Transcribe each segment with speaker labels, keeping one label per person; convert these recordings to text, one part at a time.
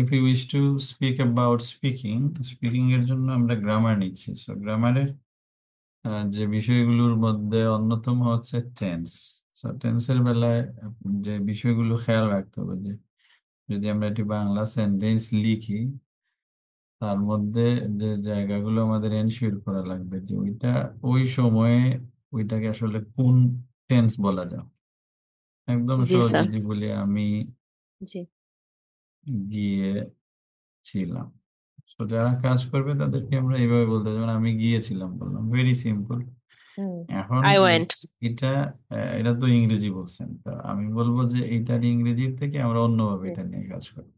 Speaker 1: if you wish to speak about speaking এর জন্য আমরা গ্রামার নিচ্ছি। সো গ্রামারের যে বিষয়গুলোর মধ্যে অন্যতম হচ্ছে টেন্স। সো টেন্সের বেলায় যে বিষয়গুলো খেয়াল রাখতে হবে যে যদি আমরা একটি বাংলা সেন্টেন্স লিখি তার মধ্যে যে জায়গাগুলো আমাদের এনশিওর করা লাগবে যে ওইটা ওই সময়ে ওইটাকে আসলে কোন টেন্স বলা যায়। একদম
Speaker 2: জি
Speaker 1: সহজ
Speaker 2: স্যার।
Speaker 1: যদি বলি আমি
Speaker 2: জি।
Speaker 1: গিয়েছিলাম, তো যারা কাজ করবে তাদেরকে আমরা এইভাবে বলতে যেমন আমি গিয়েছিলাম বললাম, ভেরি সিম্পল।
Speaker 2: হুম।
Speaker 1: এখন
Speaker 2: আই ওয়েন্ট।
Speaker 1: এটা এটা তো ইংরেজি বলছেন, তো আমি বলবো যে এইটার ইংরেজির থেকে আমরা অন্যভাবে এটা নিয়ে কাজ করি।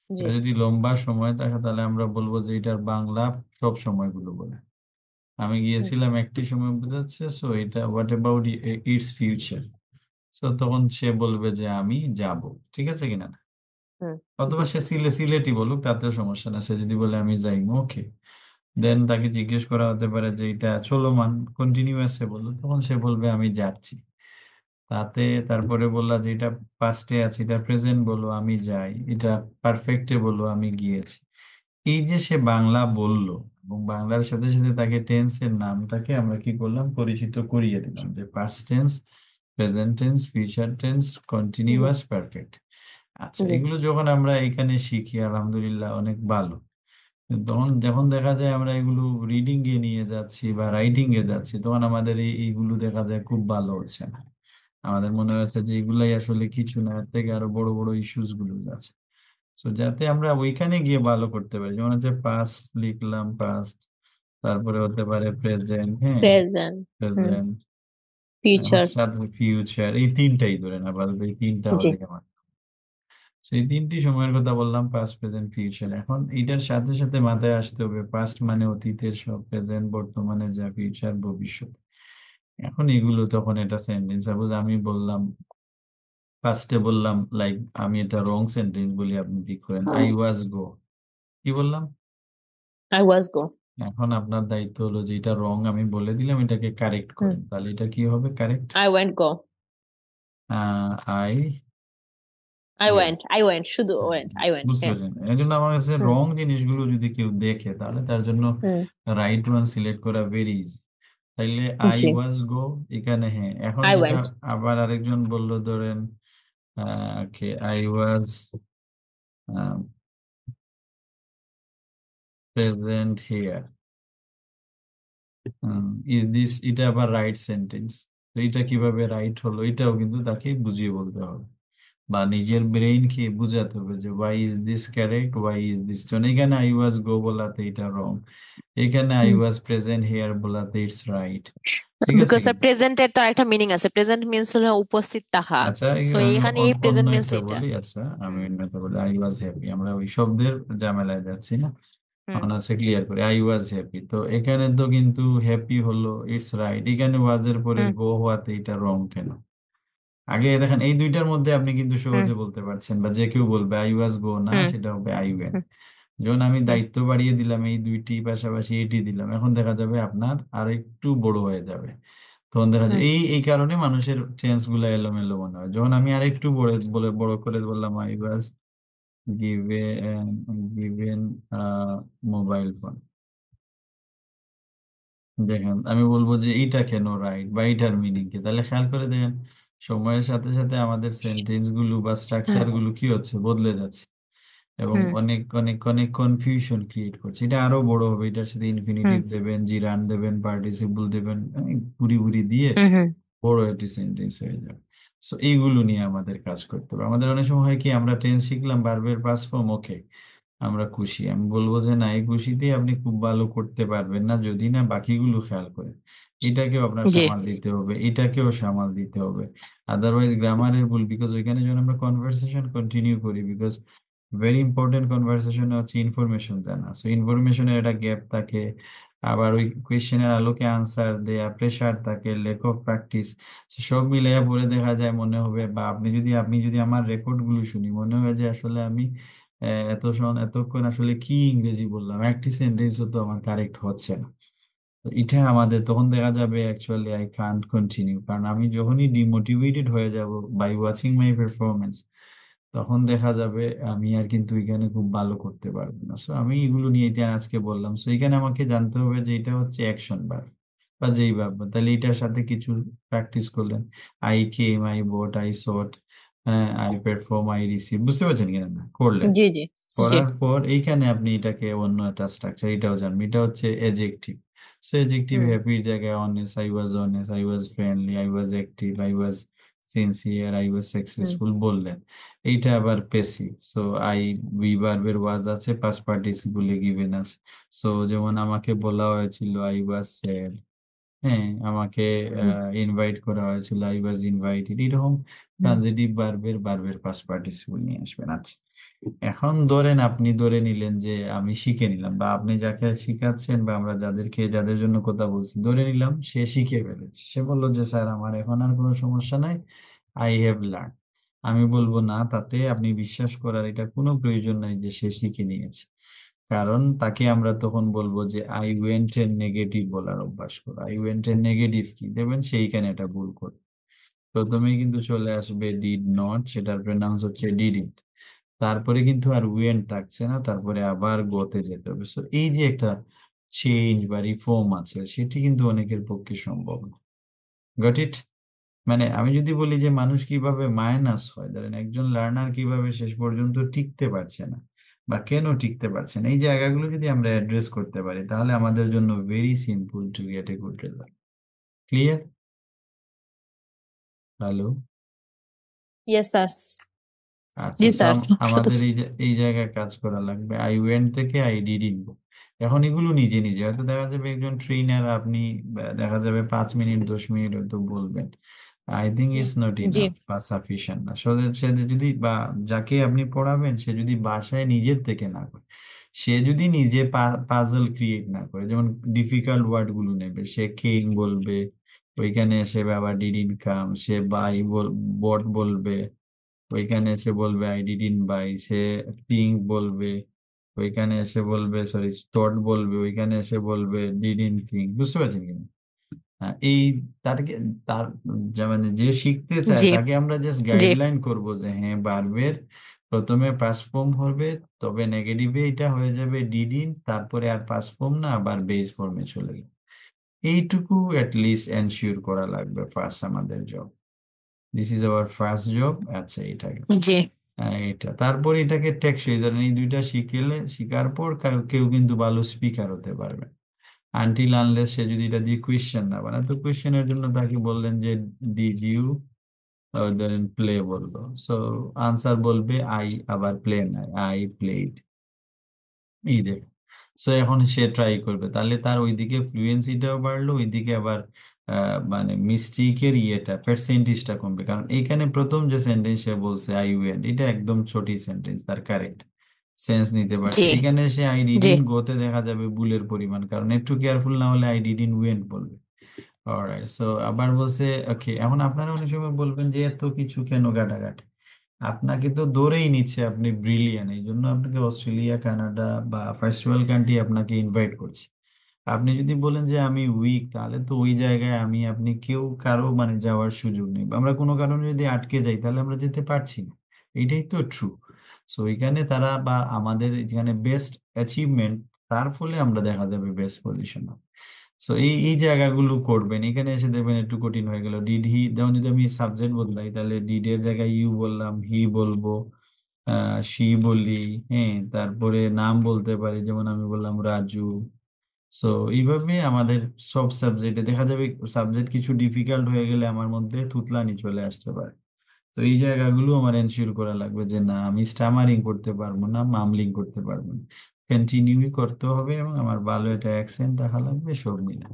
Speaker 2: জি।
Speaker 1: এটা যদি লম্বা সময় থাকে তাহলে আমরা বলবো যে এটার বাংলা সব সময়গুলো বলে। আমি
Speaker 2: হুম।
Speaker 1: গিয়েছিলাম একটি সময় বোঝাচ্ছে, সো এটা what about it's future. So তখন সে বলবে যে আমি যাব, ঠিক আছে কিনা।
Speaker 2: হুম।
Speaker 1: অথবা সে সিলেটি বলুক, তাতেও সমস্যা না। সে যদি বলে আমি যাই, ওকে, দেন তাকে জিজ্ঞেস করা হতে পারে যে এটা চলমান কন্টিনিউয়াসে বলো, তখন সে বলবে আমি যাচ্ছি। তাতে তারপরে বললা যে এটা পাস্টে আছে, এটা প্রেজেন্ট বলো আমি যাই, এটা পারফেক্টে বলো আমি গিয়েছি। এই যে সে বাংলা বললো এবং বাংলার সাথে সাথে তাকে টেন্সের নামটাকে আমরা কি করলাম, পরিচিত করিয়ে দিলাম যে past tense, present tense, future tense,
Speaker 2: জি।
Speaker 1: Continuous, perfect. আচ্ছা,
Speaker 2: জি।
Speaker 1: এগুলো যখন আমরা এখানে শিখি আলহামদুলিল্লাহ অনেক ভালো। তখন যখন দেখা যায় আমরা এগুলো রিডিং এ নিয়ে যাচ্ছি বা রাইটিং এ যাচ্ছি, তখন আমাদের এইগুলো দেখা যায় খুব ভালো হচ্ছে না। আমাদের মনে হচ্ছে যে এগুলাই আসলে কিছু না, এর থেকে আরো বড় বড় ইস্যুস গুলো আছে। তো যাতে আমরা ওইখানে গিয়ে ভালো করতে পারি, যেমন হচ্ছে পাস্ট লিখলাম, পাস্ট, তারপরে হতে পারে প্রেজেন্ট, হ্যাঁ,
Speaker 2: প্রেজেন্ট। হুম।
Speaker 1: Present,
Speaker 2: future.
Speaker 1: সাথে ফিউচার, এই তিনটাই ধরে না আপাতত, এই তিনটা
Speaker 2: জি।
Speaker 1: হলে কেমন। সেই তিনটি সময়ের কথা বললাম, পাস্ট প্রেজেন্ট ফিউচার। এখন এটার সাথে সাথে মাথায় আসতে হবে পাস্ট মানে অতীতের সব, প্রেজেন্ট বর্তমানে যা, ফিউচার ভবিষ্যৎ। এখন এগুলো তখন এটা সেন্টেন্স, সাপোজ আমি বললাম, ফার্স্টে বললাম লাইক আমি এটা রং সেন্টেন্স বলি, আপনি ঠিক করেন আই ওয়াজ গো, কি বললাম।
Speaker 2: আই ওয়াজ গো।
Speaker 1: এখন আপনার দায়িত্ব হলো যে এটা রং আমি বলে দিলাম, এটাকে কারেক্ট
Speaker 2: হুম।
Speaker 1: করেন, তাহলে এটা কি হবে correct.
Speaker 2: I went go.
Speaker 1: I
Speaker 2: I went শুধু ওয়েন্ট, আই ওয়েন্ট,
Speaker 1: বুঝতে
Speaker 2: হ্যাঁ।
Speaker 1: পারছেন, এই জন্য আমার কাছে
Speaker 2: হুম।
Speaker 1: রং জিনিসগুলো যদি কেউ দেখে তাহলে তার জন্য
Speaker 2: হুম।
Speaker 1: রাইট ওয়ান সিলেক্ট করা ভেরি ইজি। তাইলে আই
Speaker 2: জি।
Speaker 1: ওয়াজ গো এখানে, হ্যাঁ। এখন
Speaker 2: আই
Speaker 1: যেটা
Speaker 2: ওয়েন্ট।
Speaker 1: আবার আরেকজন বললো, ধরেন I was present here, is this, এটা আবার রাইট সেন্টেন্স। তো এটা কিভাবে রাইট হলো এটাও কিন্তু তাকে বুঝিয়ে বলতে হবে, বা নিজের ব্রেইনকে বুঝাতে হবে যে why is this correct, why is this. যখন এখানে আই ওয়াজ গো বলাতে এটা রং, এখানে আই ওয়াজ প্রেজেন্ট হিয়ার বলাতে ইটস রাইট, ঠিক আছে
Speaker 2: বিকজ
Speaker 1: কি।
Speaker 2: প্রেজেন্টের তো একটা মিনিং আছে, প্রেজেন্ট মিনস হলো উপস্থিত থাকা।
Speaker 1: আচ্ছা,
Speaker 2: সো
Speaker 1: আমি
Speaker 2: এখানে এই
Speaker 1: অন্য
Speaker 2: প্রেজেন্ট মিনস
Speaker 1: একটা
Speaker 2: এটা।
Speaker 1: বলি। আচ্ছা, আমি
Speaker 2: হুম।
Speaker 1: অন্য একটা বলি, আই ওয়াজ হ্যাপি। আমরা ওই শব্দের ঝামেলায় যাচ্ছি না,
Speaker 2: হুম।
Speaker 1: আমরা হচ্ছে ক্লিয়ার করি আই ওয়াজ হ্যাপি। তো এখানে তো কিন্তু হ্যাপি হলো ইটস রাইট, এখানে ওয়াজ এর পরে
Speaker 2: হুম।
Speaker 1: গো হওয়াতে এটা রং কেন। আগে দেখেন এই দুইটার মধ্যে আপনি কিন্তু
Speaker 2: হুম।
Speaker 1: সহজে বলতে পারছেন, বা যে কেউ বলবে আই ওয়াজ গো না,
Speaker 2: হুম।
Speaker 1: সেটা হবে আই ওয়েন্ট।
Speaker 2: হুম।
Speaker 1: যখন আমি
Speaker 2: হুম।
Speaker 1: দায়িত্ব বাড়িয়ে দিলাম, এই দুইটি পাশাপাশি এটি দিলাম, এখন দেখা যাবে আপনার আর একটু বড় হয়ে যাবে। তখন দেখা যায়
Speaker 2: হুম।
Speaker 1: এই কারণে মানুষের টেন্স গুলো এলোমেলো মনে হয়। যখন আমি আর একটু বড় করে বললাম I was given given mobile phone, দেখেন আমি বলবো যে এইটা কেন রাইট বা এইটার মিনিং কি, তাহলে খেয়াল করে দেখেন সময়ের সাথে সাথে আমাদের সেন্টেন্স গুলো বা স্ট্রাকচার গুলো কি হচ্ছে, বদলে যাচ্ছে এবং
Speaker 2: হুম।
Speaker 1: অনেক অনেক অনেক কনফিউশন ক্রিয়েট করছে। এটা আরো বড় হবে, এটার সাথে
Speaker 2: হুম।
Speaker 1: ইনফিনিটিভ দেবেন, জিরান দেবেন, পার্টিসিপল দেবেন, ঘুরি ঘুরি দিয়ে
Speaker 2: হুম। হুম।
Speaker 1: বড় একটি সেন্টেন্স হয়ে যাবে। সো এইগুলো নিয়ে আমাদের কাজ করতে হবে। আমাদের অনেক সময় হয় কি, আমরা টেন্স শিখলাম, ভার্বের পাস্ট ফর্ম ওকে, আমরা খুশি। আমি বলবো যে না, এই খুশিতেই আপনি খুব ভালো করতে পারবেন না যদি না বাকিগুলো খেয়াল করেন। এটাকেও আপনার
Speaker 2: জি।
Speaker 1: সামাল দিতে হবে, এটাকেও সামাল দিতে হবে। আদারওয়াইজ গ্রামারের ভুল, বিকজ ওইখানে যখন আমরা কনভারসেশন কন্টিনিউ করি, বিকজ ভেরি ইম্পর্টেন্ট কনভারসেশনে হচ্ছে ইনফরমেশন জানা। সো ইনফরমেশনের একটা গ্যাপ থাকে, আবার ওই কোয়েশ্চেনের আলোকে আনসার দেয়া, প্রেশার থাকে, লেক অফ প্র্যাকটিস, সব মিলাইয়া পরে দেখা যায় মনে হবে, বা আপনি যদি আমার রেকর্ড গুলো শুনি, মনে হয় যে আসলে আমি এতক্ষণ আসলে কি ইংরেজি বললাম, একটি সেন্টেন্সও তো আমার কারেক্ট হচ্ছে না। তো এটা আমাদের তখন দেখা যাবে অ্যাকচুয়ালি আই কান্ট কন্টিনিউ, কারণ আমি যখনই ডিমোটিভেটেড হয়ে যাব বাই ওয়াচিং মাই পারফরমেন্স, তখন দেখা যাবে আমি আর কিন্তু এখানে খুব ভালো করতে পারবো না। সো আমি এগুলো নিয়ে এটা আজকে বললাম। সো এখানে আমাকে জানতে হবে যে এটা হচ্ছে অ্যাকশন ভার্ব বা যেই ভার্ব, তাহলে এটার সাথে কিছু প্র্যাকটিস করলেন। I came, I bought, I sought, I perform, I receive, বুঝতে পারছেন কিনা? না করলেন,
Speaker 2: জি জি জি
Speaker 1: করার পর এইখানে আপনি এটাকে অন্য একটা স্ট্রাকচার, এটাও জানবেন, এটা হচ্ছে এডজেক্টিভ। সো এডজেক্টিভ
Speaker 2: হুম
Speaker 1: হ্যাপির জায়গায় honest, I was friendly, I was active, I was sincere, I was
Speaker 2: hmm
Speaker 1: successful বললেন। এইটা আবার প্যাসিভ। সো আই, উই ভার্বের ওয়াজ আছে, পাস্ট পার্টিসিপলে গিভেন আছে। সো যেমন আমাকে বলা হয়েছিল আই ওয়াজ স্যাড, হ্যাঁ, আমাকে
Speaker 2: হুম
Speaker 1: ইনভাইট করা হয়েছিল, আই ওয়াজ ইনভাইটেড, এরকম
Speaker 2: হুম
Speaker 1: ট্রানজিটিভ ভার্বের পাস্ট পার্টিসিপল নিয়ে আসবেন। আচ্ছা, এখন ধরেন আপনি ধরে নিলেন যে আমি শিখে নিলাম, বা আপনি যাকে শিখাচ্ছেন বা আমরা যাদের জন্য কথা বলছি, ধরে নিলাম সে শিখে ফেলেছে। সে বললো যে স্যার আমার এখন আর কোনো সমস্যা নাই, আই হ্যাভ লার্ন। আমি বলবো না, তাতে আপনি বিশ্বাস করার এটা কোনো প্রয়োজন নাই যে সে শিখে নিয়েছে। কারণ তাকে আমরা তখন বলবো যে আই ওয়েন্ট এর নেগেটিভ বলার অভ্যাস করো। আই ওয়েন্ট এর নেগেটিভ কি দেবেন, সেইখানে এটা ভুল করে। প্রথমেই কিন্তু চলে আসবে ডিড নট, সেটার প্রনাউন্স হচ্ছে ডিডিড। তারপরে কিন্তু আর ওয়েন্ট থাকছে না, তারপরে আবার গোতে যেতে হবে। সো এই যে একটা চেঞ্জ বা রিফর্ম আছে, সেটি কিন্তু অনেকের পক্ষে সম্ভব না। Got it? মানে আমি যদি বলি যে মানুষ কিভাবে মাইনাস হয়, ধরেন একজন লার্নার কিভাবে শেষ পর্যন্ত টিকতে পারছে না বা কেন টিকতে পারছে না, এই জায়গাগুলো যদি আমরা অ্যাড্রেস করতে পারি, তাহলে আমাদের জন্য very simple to get a good result. Clear? Hello?
Speaker 2: Yes sir
Speaker 1: আচ্ছা,
Speaker 2: জি
Speaker 1: তো
Speaker 2: স্যার
Speaker 1: আমাদের এই জায়গায় কাজ করা লাগবে। আই ওয়েন্ট থেকে আই ডিডন্ট গো। এখন এগুলো নিজে নিজে হয়তো দেখা যাবে একজন ট্রেনার, আপনি দেখা যাবে 5 মিনিট 10 মিনিট হয়তো বলবেন। I think it's not
Speaker 2: G
Speaker 1: enough বা সাফিসিয়েন্ট না। সে যদি বা যাকে আপনি পড়াবেন সে যদি বাসায় নিজের থেকে না করে, সে যদি নিজে পাজল ক্রিয়েট না করে, যেমন ডিফিকাল্ট ওয়ার্ড গুলো নেবে, সে কেইং বলবে, ওইখানে এসে আবার ডিড কাম, সে বাই বট বলবে, ওইখানে এসে বলবে I didn't buy, same thing বলবে, ওইখানে এসে বলবে সরি থট বলবে, ওইখানে এসে বলবে ডিডন্ট থিঙ্ক, বুঝতে পারছেন কিনা? হ্যাঁ, এই তারকে তার মানে যে শিখতে চায়
Speaker 2: জি
Speaker 1: তাকে আমরা জাস্ট
Speaker 2: জি
Speaker 1: গাইডলাইন করব যে হ্যাঁ ভার্বের প্রথমে পাস্ট ফর্ম হবে, তবে নেগেটিভে এটা হয়ে যাবে ডিডন্ট, তারপরে আর পাস্ট ফর্ম না, আবার বেস ফর্মে চলে যাবে। এইটুকু লিস্ট এনশিওর করা লাগবে ফার্স্ট আমাদের job. This is our first job. আচ্ছা, এটা
Speaker 2: জি
Speaker 1: এটা তারপর এটাকে টেকসই, ধরেন এই দুইটা শিখার পর কেউ কিন্তু ভালো স্পিকার হতে পারবে, আনটিল আনলেস সে যদি এটা দিয়ে কোয়েশ্চেন না বানায়। তো কোয়েশ্চেনের জন্য তাকে বললেন যে ডিড ইউ, ধরেন প্লে বললো, সো আনসার বলবে আই, আবার প্লে নাই, আই প্লেড, এই দেখ। সো এখন সে ট্রাই করবে, তাহলে তার ওইদিকে ফ্লুয়েন্সিটাও বাড়লো, ওইদিকে আবার মানে মিস্টেকের ইয়েটা পার্সেন্টেজটা কমবে। কারণ এইখানে প্রথম যে সেন্টেন্স সে বলছে আই ওয়েন্ট, এটা একদম ছোটি সেন্টেন্স, তার কারেক্ট সেন্স নিতে পারছে।
Speaker 2: জি
Speaker 1: এখানে সে আই
Speaker 2: জি
Speaker 1: ডিডিন গোতে দেখা যাবে ভুলের পরিমাণ, কারণ একটু কেয়ারফুল না হলে আই ডিডিন ওয়েন্ট বলবে। অলরাইট, সো আবার বলছে ওকে। এখন আপনারা অনেক সময় বলবেন যে এত কিছু কেন ঘাটাঘাটি, আপনাকে তো ধরেই নিচ্ছে আপনি ব্রিলিয়ান, এই জন্য আপনাকে অস্ট্রেলিয়া, কানাডা বা ফার্স্ট ওয়ার্ল্ড কান্ট্রি আপনাকে ইনভাইট করছে। আপনি যদি বলেন যে আমি উইক, তাহলে তো ওই জায়গায় আমি আপনি কেউ কারো মানে যাওয়ার সুযোগ নেই। আমরা কোনো কারণে যদি আটকে যাই তাহলে আমরা যেতে পারছি না। এটাই তো ট্রু। সো এখানে তারা বা আমাদের এখানে বেস্ট অ্যাচিভমেন্ট, তার ফলে আমরা দেখা যাবে বেস্ট পজিশন। সো এই জায়গাগুলো করবেন। এখানে এসে দেখবেন একটু কঠিন হয়ে গেল, ডিড হি, যেমন যদি আমি সাবজেক্ট বদলাই তাহলে ডিড এর জায়গায় ইউ বললাম, হি বলবো, সি বলি, হ্যাঁ, তারপরে নাম বলতে পারি, যেমন আমি বললাম রাজু। সো এইভাবে আমাদের সব সাবজেক্টে দেখা যাবে, সাবজেক্ট কিছু ডিফিকাল্ট হয়ে গেলে আমার মধ্যে থুতলানি চলে আসতে পারে। তো এই জায়গাগুলো আমার এনশিওর করা লাগবে যে না, আমি স্টামারিং করতে পারবো না, মামলিং করতে পারবো না, কন্টিনিউই করতে হবে, এবং আমার ভালো একটা অ্যাকসেন্ট দেখা লাগবে, সব মিলে।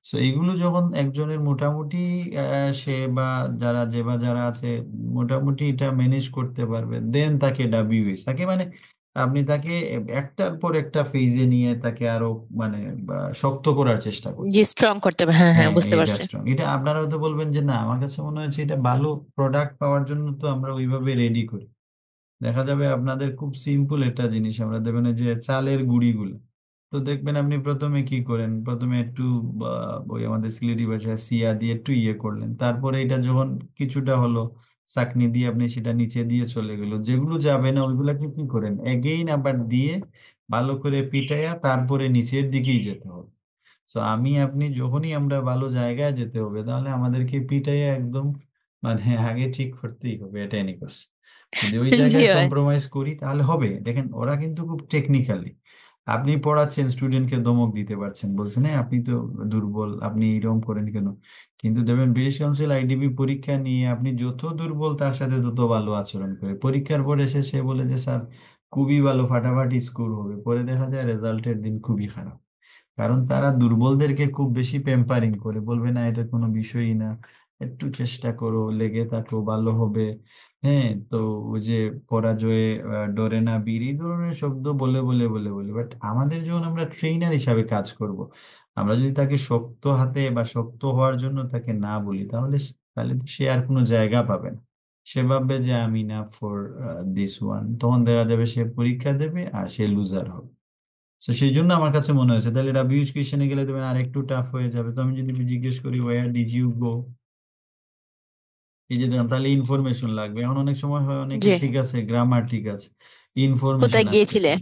Speaker 1: সো এইগুলো যখন একজনের মোটামুটি সে বা যারা আছে মোটামুটি এটা ম্যানেজ করতে পারবে, দেন তাকে ডাব্লিউএস, তাকে মানে আপনি তাকে একটার পর একটা ফেজে নিয়ে তাকে আরো মানে শক্ত করার চেষ্টা
Speaker 2: জি
Speaker 1: করছেন।
Speaker 2: স্ট্রং করতে হবে হ্যাঁ হ্যাঁ
Speaker 1: হ্যাঁ,
Speaker 2: বুঝতে
Speaker 1: এইটা
Speaker 2: পারছি
Speaker 1: স্ট্রং। এটা আপনারা হয়তো বলবেন যে না, আমার কাছে মনে হচ্ছে এটা ভালো প্রোডাক্ট পাওয়ার জন্য তো আমরা ওইভাবে রেডি করি। দেখা যাবে আপনাদের খুব সিম্পল একটা জিনিস আমরা দেবেন, এই যে চালের গুঁড়িগুলো। তো দেখবেন আপনি প্রথমে কি করেন, প্রথমে একটু ওই আমাদের সিলেটি ভাষায় সিয়া দিয়ে একটু ইয়ে করলেন, তারপরে এটা যখন কিছুটা হলো, চাকনি দিয়ে আপনি সেটা নিচে দিয়ে চলে গেল, যেগুলো যাবে না ওইগুলাকে কি করেন এগেইন আবার দিয়ে ভালো করে পিটাইয়া তারপরে নিচের দিকেই যেতে হবে। তো আমি আপনি যখনই আমরা ভালো জায়গায় যেতে হবে তাহলে আমাদেরকে পিটাইয়া একদম মানে আগে ঠিক করতেই হবে, এটাই নিকস। যদি ওই
Speaker 2: জি
Speaker 1: জায়গায়
Speaker 2: ভাই।
Speaker 1: কম্প্রোমাইজ করি তাহলে হবে। দেখেন ওরা কিন্তু খুব টেকনিক্যালি, আপনি পড়াচ্ছেন স্টুডেন্টকে ধমক দিতে পারছেন, বলছেন হ্যাঁ আপনি তো দুর্বল, আপনি এরকম করেন কেন? কিন্তু দেখবেন ব্রিটিশ কাউন্সিল আইডিবি পরীক্ষা নিয়ে আপনি যত দুর্বল তার সাথে তত ভালো আচরণ করে, পরীক্ষার পর এসে সে বলে যে স্যার খুবই ভালো ফাটাফাটি স্কোর হবে, পরে দেখা যায় রেজাল্টের দিন খুবই খারাপ। কারণ তারা দুর্বলদেরকে খুব বেশি প্যাম্পারিং করে, বলবে না এটা কোনো বিষয়ই না, একটু চেষ্টা করো, লেগে থাকো, ভালো হবে। হ্যাঁ, তো ওই যে পরাজয়ে ডরে না বীর, এই ধরনের শব্দ বলে বলে বলে বলে, বাট আমাদের যখন আমরা ট্রেইনার হিসাবে কাজ করব, আমরা যদি তাকে শক্ত হাতে বা শক্ত হওয়ার জন্য তাকে না বলি তাহলে তাহলে তো সে আর কোনো জায়গা পাবে না। সে ভাববে যে আমি না ফর দিস ওয়ান, তখন দেখা যাবে সে পরীক্ষা দেবে আর সে লুজার হবে। তো সেই জন্য আমার কাছে মনে হয়েছে তাহলে ডাব্লিউএইচ কোয়েশ্চেনে গেলে দেবেন আর একটু টাফ হয়ে যাবে। তো আমি যদি জিজ্ঞেস করি ওয়ার ডিড ইউ গো, এই যে দেখলাম তাহলে ইনফরমেশন লাগবে। এখন অনেক সময় হয় অনেকে
Speaker 2: জি।
Speaker 1: ঠিক আছে গ্রামার ঠিক আছে, ইনফরমেশন
Speaker 2: কোথায়
Speaker 1: আসতেছে,
Speaker 2: গিয়েছিলে?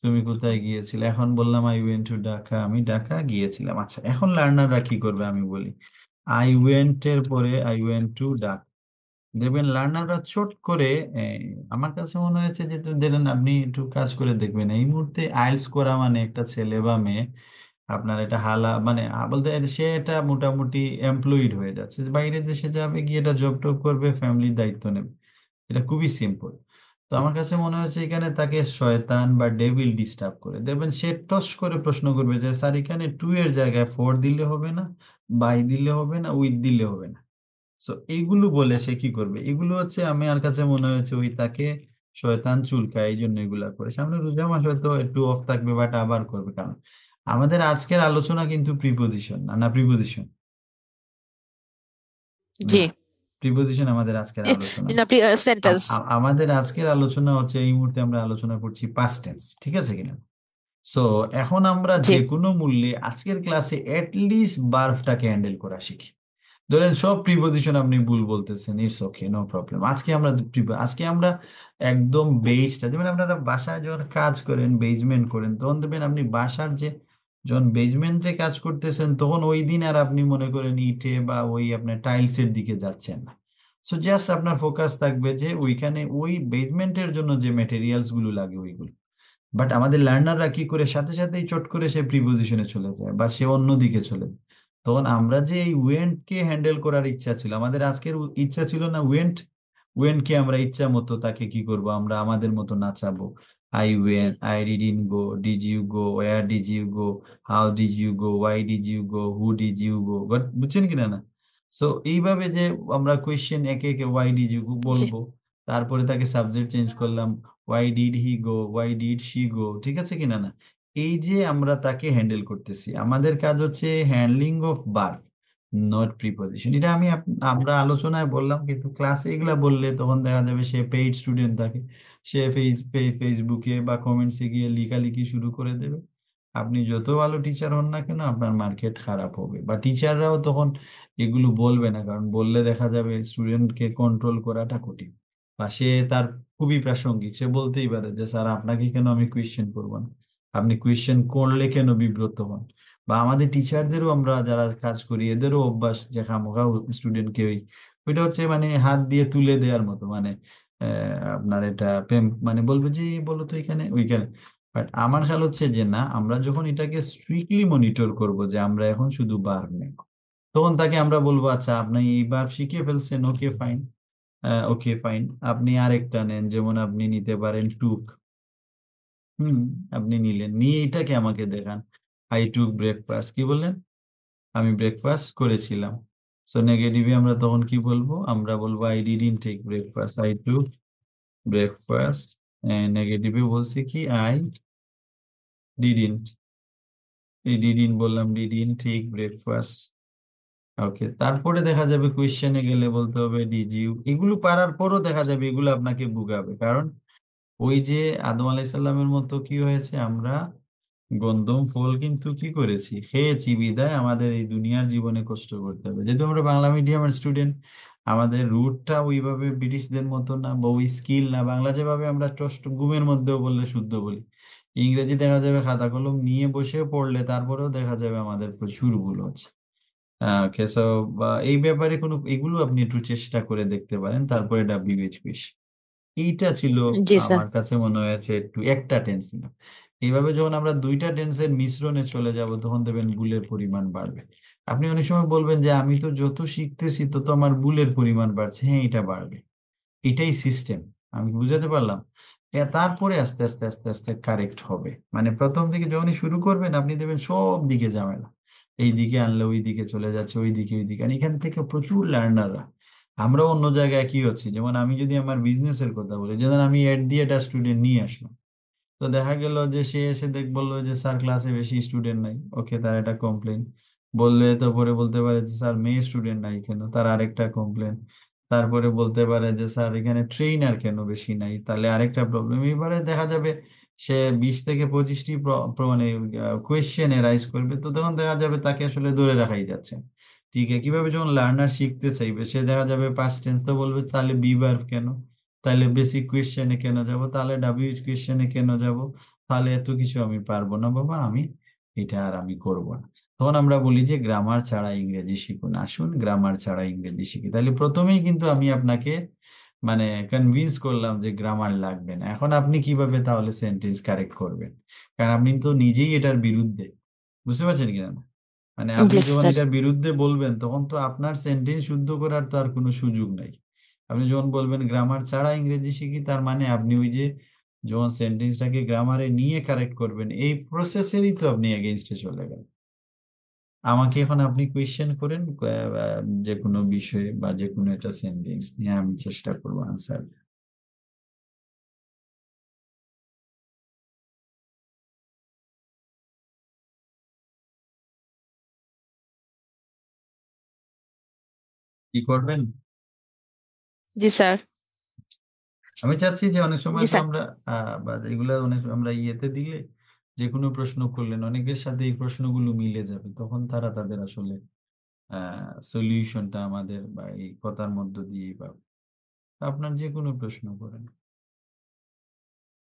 Speaker 1: তুমি কোথায় গিয়েছিলে, এখন বললাম আই ওয়েন্ট টু ঢাকা, আমি ঢাকা গিয়েছিলাম। আচ্ছা এখন লার্নাররা কি করবে আমি বলি, আই ওয়েন্ট এর পরে আই ওয়েন্ট টু ঢাকা, দেখবেন লার্নাররা চট করে আমার কাছে মনে হয়েছে যে তো দেখেন আপনি একটু কাজ করে দেখবেন এই মুহূর্তে আইএলটিএস করা মানে একটা ছেলে বা মেয়ে আপনার এটা হালা মানে বলতে সে এটা মোটামুটি এমপ্লয়েড হয়ে যাচ্ছে, বাইরের দেশে যাবে গিয়ে এটা জব টব করবে, ফ্যামিলির দায়িত্ব নেবে, এটা খুবই সিম্পল। তো আমার কাছে মনে হচ্ছে এখানে তাকে শয়তান বা ডেভিল ডিস্টার্ব করে দেখবেন, সে টস করে প্রশ্ন করবে যে স্যার এখানে টু এর জায়গায় ফোর দিলে হবে না, বাই দিলে হবে না, উইথ দিলে হবে না? সো এইগুলো বলে সে কি করবে, এগুলো হচ্ছে আমি আর কাছে মনে হয়েছে ওই তাকে শয়তান চুলকায়, এই জন্য এগুলা করে। সামনে রোজা মাস হয়তো একটু অফ থাকবে বাট আবার করবে, কারণ আমাদের আজকের আলোচনা কিন্তু প্রিপোজিশন না, না প্রিপোজিশন
Speaker 2: জি।
Speaker 1: না, প্রিপোজিশন আমাদের আজকের আলোচনা না।
Speaker 2: না, সেন্টেন্স।
Speaker 1: আমাদের আজকের আলোচনা হচ্ছে এই মুহূর্তে আমরা আলোচনা করছি পাস্ট টেন্স, ঠিক আছে কিনা? সো এখন আমরা
Speaker 2: জি।
Speaker 1: যে কোনো মূল্যে আজকের ক্লাসে অ্যাটলিস্ট বার্বটাকে হ্যান্ডেল করা শিখি। ধরেন সব প্রিপোজিশন আপনি ভুল বলতেছেন, ইটস ওকে, নো প্রবলেম। আজকে আমরা একদম বেসটা, যেমন আপনারা বাসায় যখন কাজ করেন বেজমেন্ট করেন তখন দেখবেন আপনি বাসার যে যখন বেজমেন্টে কাজ করতেছেন তখন ওই দিন আর আপনি মনে করেন ইটে বা ওই আপনার টাইলসের দিকে যাচ্ছেন না। সো জাস্ট আপনার ফোকাস থাকবে যে ওইখানে ওই বেজমেন্টের জন্য যে ম্যাটেরিয়ালস গুলো লাগে ওইগুলো। বাট আমাদের লার্নাররা কি করে সাথে সাথেই চট করে সে প্রিপোজিশনে চলে যায় বা সে অন্যদিকে চলে যায়। তখন আমরা যে এই ওয়েন্ট কে হ্যান্ডেল করার ইচ্ছা ছিল, আমাদের আজকের ইচ্ছা ছিল না ওয়েন্ট কে আমরা ইচ্ছা মতো তাকে কি করব, আমরা আমাদের মতো নাচাবো। আই
Speaker 2: জি।
Speaker 1: Went, I did go, did you go, where did you go, how did you go, why did you go, who did you go, but বুঝছেন কিনা না? সো এইভাবে যে আমরা কোয়েশ্চেন একে একে ওয়াই ডিড ইউ গো
Speaker 2: জি।
Speaker 1: বলবো, তারপরে তাকে সাবজেক্ট চেঞ্জ করলাম, why did he go, why did she গো, ঠিক আছে কিনা না? এই যে আমরা তাকে হ্যান্ডেল করতেছি, আমাদের কাজ হচ্ছে handling of verb, not preposition. এটা আমরা আলোচনায় বললাম, কিন্তু ক্লাসে এগুলা বললে তখন দেখা যাবে সে পেইড স্টুডেন্ট থাকে, সে ফেসবুকে বা কমেন্টসে গিয়ে লিখালিখি শুরু করে দেবে। আপনি যত ভালো টিচার হন না কেন আপনার মার্কেট খারাপ হবে, বা টিচাররাও তখন এগুলো বলবে না, কারণ বললে দেখা যাবে স্টুডেন্টকে কন্ট্রোল করাটা কঠিন। বা সে তার খুবই প্রাসঙ্গিক, সে বলতেই পারে যে স্যার আপনাকে কেন আমি কোয়েশ্চেন করবো না, আপনি কোয়েশ্চেন করলে কেন বিব্রত হন। বা আমাদের টিচারদেরও আমরা যারা কাজ করি এদেরও অভ্যাস যে খামোখা স্টুডেন্টকে ওইটা হচ্ছে মানে হাত দিয়ে তুলে দেওয়ার মতো, মানে আপনার এটা প্রেম, মানে বলবে যে বলো তো এখানে ওইখানে। বাট আমার খেয়াল হচ্ছে যে না, আমরা যখন এটাকে স্ট্রিক্টলি মনিটর করব যে আমরা এখন শুধু বার নেব, তখন তাকে আমরা বলবো আচ্ছা আপনি এইবার শিখে ফেলছেন, ওকে ফাইন, ওকে ফাইন, আপনি আরেকটা নেন, যেমন আপনি নিতে পারেন টুক। হুম, আপনি নিলেন, নিয়ে এটাকে আমাকে দেখান, আই টুক ব্রেকফাস্ট, কি বললেন? আমি ব্রেকফাস্ট করেছিলাম। সো নেগেটিভে আমরা তখন কি বলবো, আমরা বলবো I didn't take breakfast, I took breakfast. নেগেটিভে বলছি কি আই ডিডন্ট, এই ডিডন্ট বললাম, ডিডন্ট টেক ব্রেকফাস্ট। ওকে, তারপরে দেখা যাবে কোয়েশ্চেনে গেলে বলতে হবে ডিড ইউ, এগুলো পারার পরও দেখা যাবে এগুলো আপনাকে বুঝাবে, কারণ ওই যে আদম আলাইসাল্লামের মতো কি হয়েছে, আমরা গন্ধম ফল কিন্তু কি করেছি, খেয়েছি, বিদায় আমাদের এই দুনিয়ার জীবনে কষ্ট করতে হবে। যেহেতু আমরা বাংলা মিডিয়ামের স্টুডেন্ট, আমাদের রুটটা ওইভাবে ব্রিটিশদের মতো না, বা ওই স্কিল না। বাংলা যেভাবে আমরা চষ্ট ঘুমের মধ্যেও বললে শুদ্ধ বলি, ইংরেজি দেখা যাবে খাতা কলম নিয়ে বসে পড়লে তারপরেও দেখা যাবে আমাদের প্রচুর ভুল হচ্ছে। ওকে, সো এই ব্যাপারে কোনো এগুলো আপনি একটু চেষ্টা করে দেখতে পারেন। তারপরে ডাব্লিউএইচ কুইজ, এইটা ছিল
Speaker 2: জি স্যার।
Speaker 1: আমার কাছে মনে হয়েছে একটু একটা টেন্স না। এইভাবে যখন আমরা দুইটা টেন্সের মিশ্রণে চলে যাব তখন দেখবেন ভুলের পরিমাণ বাড়বে। আপনি অনেক সময় বলবেন যে আমি তো যত শিখতেছি তত আমার ভুলের পরিমাণ বাড়ছে। হ্যাঁ, এটা বাড়বে, এটাই সিস্টেম। আমি বুঝাতে পারলাম? তারপরে আস্তে আস্তে আস্তে আস্তে কারেক্ট হবে। মানে প্রথম থেকে যখনই শুরু করবেন আপনি দেখবেন সব দিকে ঝামেলা, এই দিকে আনলে ওই দিকে চলে যাচ্ছে, ওই দিকে ওই দিকে। আর এখান থেকে প্রচুর লার্নাররা, আমরা অন্য জায়গায় কি হচ্ছে, যেমন আমি যদি আমার বিজনেসের কথা বলি, যেমন আমি এড দিয়ে একটা স্টুডেন্ট নিয়ে আসলাম, তো দেখা গেল যে সে এসে বললো যে স্যার ক্লাসে বেশি স্টুডেন্ট নাই। ওকে, তার একটা কমপ্লেন। বললে তো পরে বলতে পারে যে স্যার মেয়ে স্টুডেন্ট নাই কেন, তার আরেকটা কমপ্লেন। তারপরে বলতে পারে যে স্যার এখানে ট্রেইনার কেন বেশি নাই, তাহলে আরেকটা প্রবলেম। এবারে দেখা যাবে সে 20 থেকে 25টি মানে কোয়েশ্চেন রাইজ করবে, তো তখন দেখা যাবে তাকে আসলে ধরে রাখাই যাচ্ছে। ঠিক আছে, কিভাবে যখন লার্নার শিখতে চাইবে সে দেখা যাবে পাস্ট টেন্স তো বলবে, তাহলে বি ভার্ব কেন, তাহলে বেসিক কোয়েশ্চেনে কেন যাব, তাহলে ডাব্লিউএইচ কোয়েশ্চেনে কেন যাব, তাহলে এত কিছু আমি পারবো না বাবা, এটা আর আমি করব না। তখন আমরা বলি যে গ্রামার ছাড়া ইংরেজি শিখুন, আসুন গ্রামার ছাড়া ইংরেজি শিখি। তাহলে প্রথমেই কিন্তু আমি আপনাকে মানে কনভিন্স করলাম যে গ্রামার লাগবে না। এখন আপনি কিভাবে তাহলে সেন্টেন্স কারেক্ট করবেন? কারণ আপনি তো নিজেই এটার বিরুদ্ধে। বুঝতে পারছেন কিনা? মানে আপনি
Speaker 2: জি
Speaker 1: যখন
Speaker 2: স্যার।
Speaker 1: এটার বিরুদ্ধে বলবেন তখন তো আপনার সেন্টেন্স শুদ্ধ করার তো আর কোনো সুযোগ নাই। আপনি যখন বলবেন গ্রামার ছাড়া ইংরেজি শিখি, তার মানে আপনি ওই যে যখন সেন্টেন্সটাকে গ্রামারে নিয়ে কারেক্ট করবেন এই প্রসেসেরই তো আপনি এগেইনস্টে চলে গেলেন। আমাকে এখন আপনি কোয়েশ্চেন করেন যে কোনো বিষয়ে বা যে কোনো একটা সেন্টেন্স নিয়ে, আমি চেষ্টা করবো আনসার। কি করবেন?
Speaker 2: জি স্যার।
Speaker 1: আমি চাচ্ছি যে অনেক সময়
Speaker 2: জি
Speaker 1: তো
Speaker 2: স্যার।
Speaker 1: আমরা বা এগুলা অনেক আমরা ইয়েতে দিলে, যে কোনো প্রশ্ন করলেন অনেকের সাথে এই প্রশ্নগুলো মিলে যাবে, তখন তারা তাদের আসলে সলিউশনটা আমাদের বা এই কথার মধ্য দিয়েই পাবে। তো আপনার যে কোনো প্রশ্ন করেন,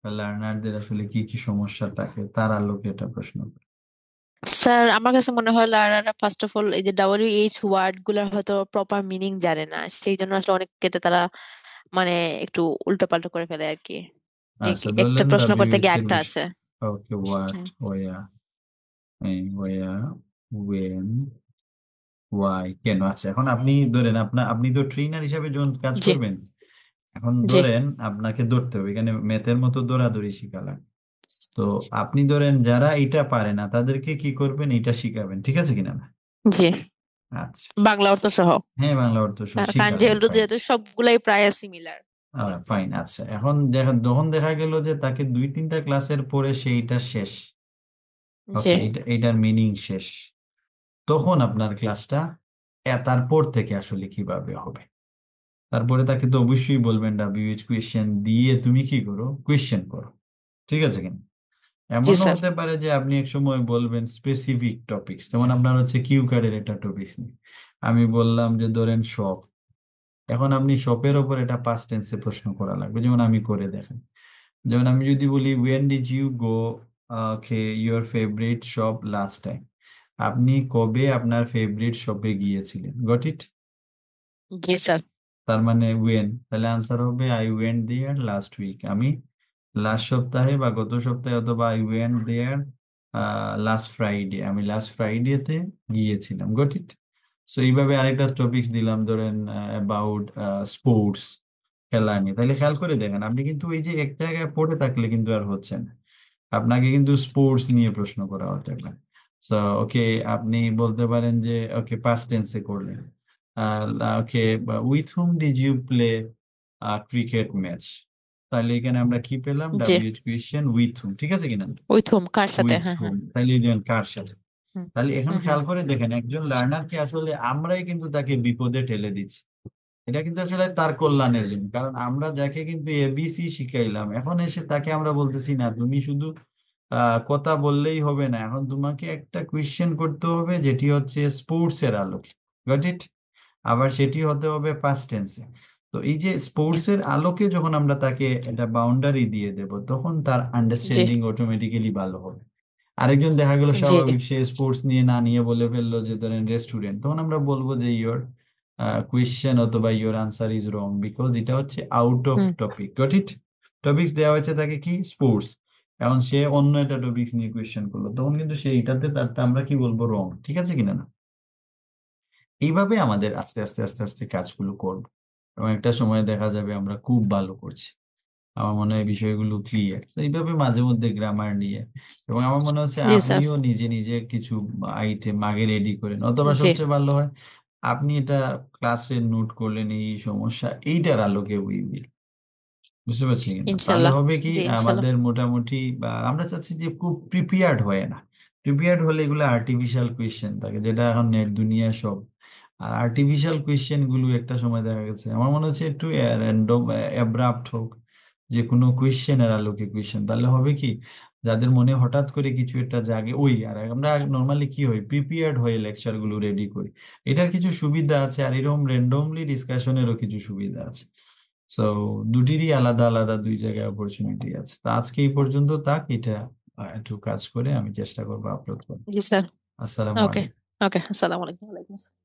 Speaker 1: লার্নারদের আসলে কি কি সমস্যা থাকে তার আলোকে এটা প্রশ্ন করেন।
Speaker 2: স্যার আমার কাছে মনে হয় লার্নাররা ফার্স্ট অফ অল এই যে WH ওয়ার্ড গুলার হয়তো প্রপার মিনিং জানে না, সেই জন্য আসলে অনেক ক্ষেত্রে তারা মানে একটু উল্টোপাল্টা করে ফেলে আর কি। যে
Speaker 1: আচ্ছা,
Speaker 2: একটা
Speaker 1: ধরলেন
Speaker 2: প্রশ্ন করতে
Speaker 1: ডাব্লিউএইচ
Speaker 2: গিয়ে
Speaker 1: এর
Speaker 2: একটা
Speaker 1: বিষয়।
Speaker 2: আছে।
Speaker 1: ওকে, হোয়াট,
Speaker 2: হ্যাঁ।
Speaker 1: ওয়া, ওয়া, ওয়েন, ওয়াই, কেন। আচ্ছা, এখন আপনি ধরেন আপনি তো ট্রেনার হিসাবে যখন কাজ
Speaker 2: জি।
Speaker 1: করবেন, এখন
Speaker 2: জি।
Speaker 1: ধরেন আপনাকে ধরতে হবে, এখানে ম্যাথের মতো দৌড়াদৌড়ি শিখালাম। তো আপনি ধরেন যারা এটা পারে না তাদেরকে কি করবেন, এটা শিখাবেন, ঠিক আছে কিনা না?
Speaker 2: জি।
Speaker 1: আচ্ছা,
Speaker 2: বাংলা অর্থ সহ।
Speaker 1: হ্যাঁ, বাংলা অর্থ সহ
Speaker 2: কারণ
Speaker 1: শিখালেন,
Speaker 2: যেহেতু
Speaker 1: ফাইন।
Speaker 2: যেহেতু সবগুলাই প্রায় সিমিলার।
Speaker 1: ফাইন, আচ্ছা, এখন যখন দেখা গেল যে তাকে 2-3টা ক্লাসের পরে সেইটা শেষ,
Speaker 2: জি।
Speaker 1: ওকে, এটার মিনিং শেষ, তখন আপনার ক্লাসটা তারপর থেকে আসলে কিভাবে হবে? তারপরে তাকে তো অবশ্যই বলবেন ডাব্লিউএইচ কোয়েশ্চেন দিয়ে তুমি কি করো, কোয়েশ্চেন করো, ঠিক আছে কিনা?
Speaker 2: জি
Speaker 1: এমনও
Speaker 2: স্যার।
Speaker 1: হতে পারে যে আপনি এক সময় বলবেন স্পেসিফিক টপিকস, যেমন আপনার হচ্ছে কিউ কার্ডের একটা টপিকস নিয়ে আমি বললাম যে ধরেন শপ। এখন আপনি শপের ওপর এটা পাস্ট টেন্সে প্রশ্ন করা লাগবে, যেমন আমি করে দেখেন। যেমন আমি যদি বলি when did you go your favourite shop last time, আপনি কবে আপনার ফেভারিট শপে গিয়েছিলেন, গট ইট?
Speaker 2: G sir.
Speaker 1: তার মানে ওয়েন, তাহলে আনসার হবে I went there last week, আমি লাস্ট সপ্তাহে বা গত সপ্তাহে, অথবা I went there last Friday, আমি লাস্ট ফ্রাইডেতে গিয়েছিলাম, গট ইট? সো এইভাবে আরেকটা টপিকস দিলাম, ধরেন অ্যাবাউট স্পোর্টস, খেলা নিয়ে। তাহলে খেয়াল করে দেখেন, আপনি কিন্তু এই যে এক জায়গায় পড়ে থাকলে কিন্তু আর হচ্ছে না, আপনাকে কিন্তু স্পোর্টস নিয়ে প্রশ্ন করা হতে পারে। সো ওকে, আপনি বলতে পারেন যে ওকে পাস্ট টেন্সে করলেন, okay, with whom did you play cricket match, তাহলে এখানে আমরা কি পেলাম,
Speaker 2: জি।
Speaker 1: ডাব্লিউএইচ কোয়েশ্চেন উইথ হুম, ঠিক আছে কিনা?
Speaker 2: উইথ হোম কার সাথে,
Speaker 1: উইথ
Speaker 2: হ্যাঁ হ্যাঁ।
Speaker 1: হুম, তাহলে এই দেখেন কার সাথে।
Speaker 2: হুম
Speaker 1: তাহলে এখন
Speaker 2: হুম হুম।
Speaker 1: খেয়াল করে দেখেন, একজন লার্নারকে আসলে আমরাই কিন্তু তাকে বিপদে ঠেলে দিচ্ছি। এটা কিন্তু আসলে তার কল্যাণের জন্য, কারণ আমরা যাকে কিন্তু এবিসি শিখাইলাম, এখন এসে তাকে আমরা বলতেছি না তুমি শুধু কথা বললেই হবে না, এখন তোমাকে একটা কোয়েশ্চেন করতে হবে যেটি হচ্ছে স্পোর্টস এর আলোকে, গট ইট? আবার সেটি হতে হবে পাস্ট টেন্সে। তো এই যে স্পোর্টস এর আলোকে যখন আমরা তাকে একটা বাউন্ডারি দিয়ে দেব, তখন তার
Speaker 2: জি
Speaker 1: আন্ডারস্ট্যান্ডিং অটোমেটিক্যালি ভালো হবে। আরেকজন দেখা গেল
Speaker 2: জি
Speaker 1: স্বাভাবিক সে স্পোর্টস নিয়ে না নিয়ে বলে ফেললো যে ধরেন রেস্টুরেন্ট, তখন আমরা বলবো যে ইয়োর কোয়েশ্চেন অথবা your answer is wrong, because এটা হচ্ছে out of
Speaker 2: hmm
Speaker 1: topic. Got it? Topics দেওয়া হয়েছে তাকে কি স্পোর্টস, এখন সে অন্য একটা টপিক্স নিয়ে কোয়েশ্চেন করলো, তখন কিন্তু সেইটাতে তারটা আমরা কি বলবো, রং। ঠিক আছে কিনা না? এইভাবে আমাদের আস্তে আস্তে আস্তে আস্তে কাজগুলো করবো, এবং একটা সময় দেখা যাবে আমরা খুব ভালো করছি। আমার মনে হয় বিষয়গুলো ক্লিয়ার। তো এইভাবে মাঝে মধ্যে গ্রামার নিয়ে, এবং আমার মনে হচ্ছে
Speaker 2: জি স্যার
Speaker 1: আপনিও নিজে নিজে কিছু আইটেম আগে রেডি করেন, অথবা
Speaker 2: জি
Speaker 1: সবচেয়ে ভালো হয় আপনি এটা ক্লাসে নোট করলেন, এই সমস্যা এইটার আলোকে উইল, বুঝতে পারছি কিনা? তাহলে
Speaker 2: ইনশাল্লাহ
Speaker 1: হবে কি,
Speaker 2: জি ইনশাল্লাহ
Speaker 1: আমাদের মোটামুটি, বা আমরা চাচ্ছি যে খুব প্রিপেয়ার্ড হয় না। প্রিপেয়ার্ড হলে এগুলো আর্টিফিশিয়াল কোয়েশ্চেন থাকে, যেটা এখন নেট দুনিয়া সব। আর আর্টিফিশিয়াল কোয়েশ্চেন গুলো একটা সময় দেখা গেছে, আমার মনে হচ্ছে একটু র্যান্ডম অ্যাব্রাপ্ট হোক, যে কোনো কোয়েশ্চেনের আলোকে কোয়েশ্চেন, তাহলে হবে কি, যাদের মনে হঠাৎ করে কিছু একটা জাগে ওই, আর আমরা নর্মালি কি হয়, প্রিপেয়ার্ড হয়ে লেকচার গুলো রেডি করি। এটার কিছু সুবিধা আছে, আর এরকম র্যান্ডমলি ডিসকাশনেরও কিছু সুবিধা আছে। সো দুটিরই আলাদা আলাদা দুই জায়গায় অপরচুনিটি আছে। তো আজকে এই পর্যন্ত থাক, এটা একটু কাজ করে আমি চেষ্টা করবো আপলোড করতে।
Speaker 2: জি স্যার
Speaker 1: আসসালামু
Speaker 2: ওকে
Speaker 1: আলাইকুম।
Speaker 2: ওকে আসসালামু আলাইকুম ওয়ালাইকুম আসসালাম।